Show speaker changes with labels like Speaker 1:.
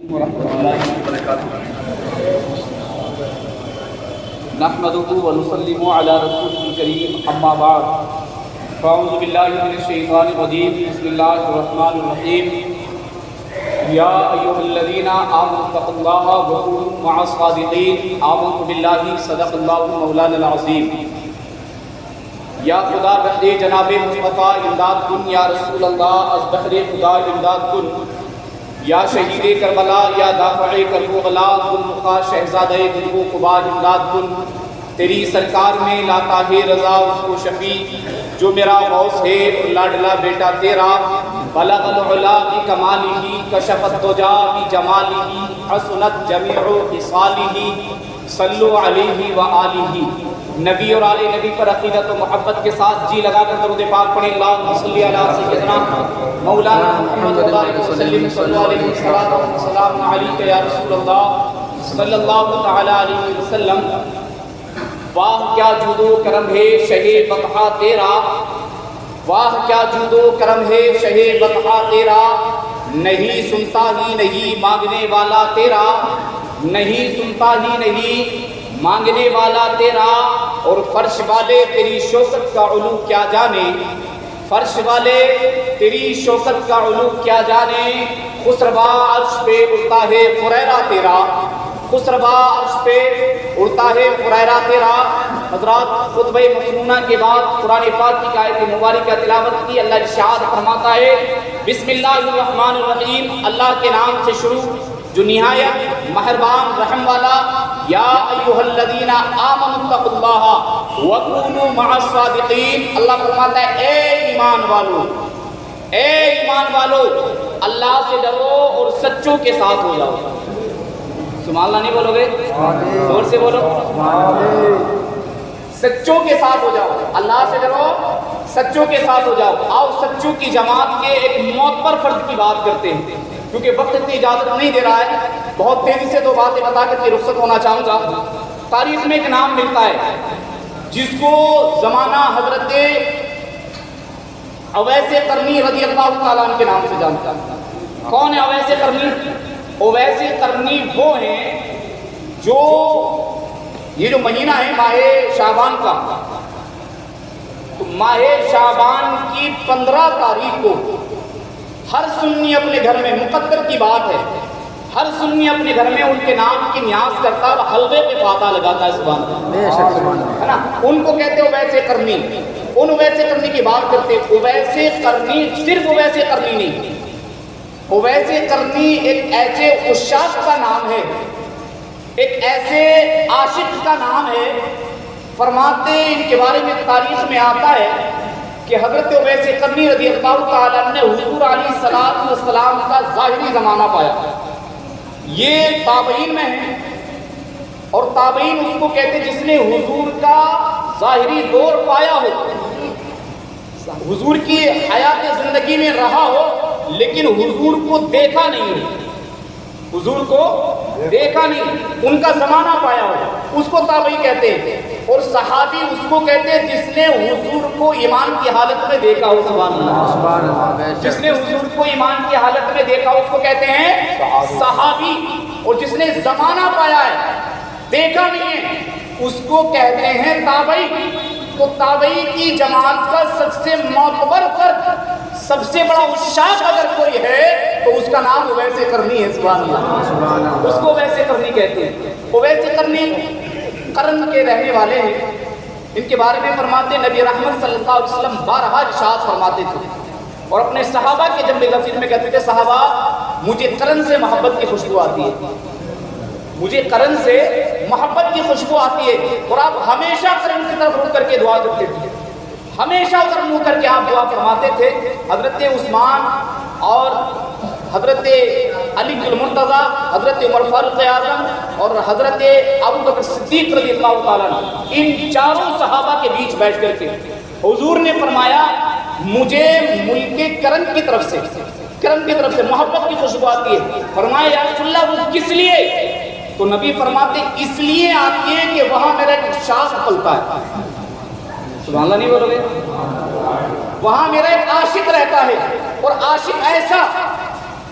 Speaker 1: ورحمۃ اللہ وبرکاتہ نحمده ونصلي على رسوله الكريم اما بعد فاعوذ باللہ من الشیطان الرجیم بسم اللہ الرحمن الرحیم یا ایھا الذین آمنوا اتقوا اللہ وکونوا مع الصادقین آمنت باللہ صدق اللہ مولانا العظیم یا خدا بندے جناب مصطفیٰ امداد کن یا رسول اللہ از بحر خدا امداد کن یا شہید کربلا یا دافع کربلا گلمخا شہزادہ گلبو قبا امداد کن تیری سرکار میں لاتا ہے رضا اس کو شفیع جو میرا غوث ہے اور لاڈلا بیٹا تیرا بلغ العلا بکمالہ کشف الدجا بجمالہ حسنت جمیع خصالہ صلو علیہ وآلہ نبی اور آل نبی پر عقیدت و محبت کے ساتھ جی لگا کر درود پاک پڑھیں اللہم صلی علی سیدنا مولانا محمد وبارک وسلم صلی علیہ وسلم علیہ یا رسول اللہ صلی اللہ تعالی علیہ وسلم واہ کیا جود و کرم ہے شہ بطحہ تیرا واہ کیا جود و کرم ہے شہ بطحہ تیرا نہیں سنتا ہی نہیں مانگنے والا تیرا نہیں سنتا ہی نہیں مانگنے والا تیرا اور فرش والے تیری شوکت کا علو کیا جانے فرش والے تیری شوکت کا علو کیا جانے خسروا عرش پہ اڑتا ہے فریرہ تیرا خسروا عرش پہ اڑتا ہے فریرہ تیرا حضرات خطبہ مسنونہ کے بعد قرآن پاک کی آیت مبارکہ تلاوت کی اللہ ارشاد فرماتا ہے بسم اللہ الرحمن الرحیم اللہ کے نام سے شروع جو نہایت مہربان رحم والا یا ایھا الذین آمنوا اتقوا اللہ وکونوا مع الصادقین اللہ فرماتا ہے اے ایمان والو اللہ سے ڈرو اور سچوں کے ساتھ ہو جاؤ سبحان اللہ نہیں بولو گے زور سے بولو سچوں کے ساتھ ہو جاؤ اللہ سے ڈرو سچوں کے ساتھ ہو جاؤ آؤ سچوں کی جماعت کے ایک معتبر فرد کی بات کرتے ہیں کیونکہ وقت اتنی اجازت نہیں دے رہا ہے بہت تیزی سے دو باتیں بتا کر کے رخصت ہونا چاہوں گا تاریخ میں ایک نام ملتا ہے جس کو زمانہ حضرت اویس قرنی رضی اللہ تعالیٰ عنہ کے نام سے جانتا ہے کون ہے اویس قرنی اویس قرنی وہ ہیں جو یہ جو مہینہ ہے ماہ شعبان کا تو ماہ شعبان کی 15 تاریخ کو ہر سنی اپنے گھر میں مقدر کی بات ہے ہر سنی اپنے گھر میں ان کے نام کی نیاز کرتا اور حلوے پہ فاتحہ لگاتا ہے سبحان اللہ ہے نا ان کو کہتے ہیں اویس قرنی ان اویس قرنی کی بات کرتے ہیں اویس قرنی صرف اویس قرنی نہیں اویس قرنی ایک ایسے عشاق کا نام ہے ایک ایسے عاشق کا نام ہے فرماتے ان کے بارے میں تاریخ میں آتا ہے کہ حضرت اویس قرنی رضی اللہ تعالیٰ نے حضور علیہ السلام کا ظاہری زمانہ پایا یہ تابعین میں ہے اور تابعین اس کو کہتے جس نے حضور کا ظاہری دور پایا ہو حضور کی حیات زندگی میں رہا ہو لیکن حضور کو دیکھا نہیں ہو حضور کو دیکھا نہیں ان کا زمانہ پایا ہو اس کو تابعی کہتے ہیں اور صحابی اس کو کہتے ہیں جس نے حضور کو ایمان کی حالت میں دیکھا ہو سبحان اللہ جس نے حضور کو ایمان کی حالت میں دیکھا ہو اس کو کہتے ہیں صحابی اور جس نے زمانہ پایا ہے دیکھا نہیں ہے اس کو کہتے ہیں تابعی تو تابعی کی جماعت کا سب سے معتبر فرد سب سے بڑا عشاق اگر کوئی ہے تو اس کا نام اویس قرنی ہے سبحان اللہ اس کو اویس قرنی کہتے ہیں اویس قرنی قرن کے رہنے والے ہیں ان کے بارے میں فرماتے نبی رحمت صلی اللہ علیہ وسلم بارہا ارشاد فرماتے تھے اور اپنے صحابہ کے جنب غفیر میں کہتے تھے صحابہ مجھے قرن سے محبت کی خوشبو آتی ہے مجھے قرن سے محبت کی خوشبو آتی ہے اور آپ ہمیشہ قرن کی طرف رخ کر کے دعا کرتے تھے ہمیشہ قرن منہ کر کے آپ دعا فرماتے تھے حضرت عثمان اور حضرت علی المرتضیٰ حضرت عمر فاروق اعظم اور حضرت ابو بکر صدیق رضی اللہ تعالیٰ ان چاروں صحابہ کے بیچ بیٹھ کر کے حضور نے فرمایا مجھے ملک کرن کی طرف سے محبت کی خوشبو آتی ہے فرمایا یا رسول اللہ وہ کس لیے تو نبی فرماتے اس لیے آتی ہے کہ وہاں میرا ایک عاشق پلتا ہے سبحان اللہ نہیں بولو گے وہاں میرا ایک عاشق رہتا ہے اور عاشق ایسا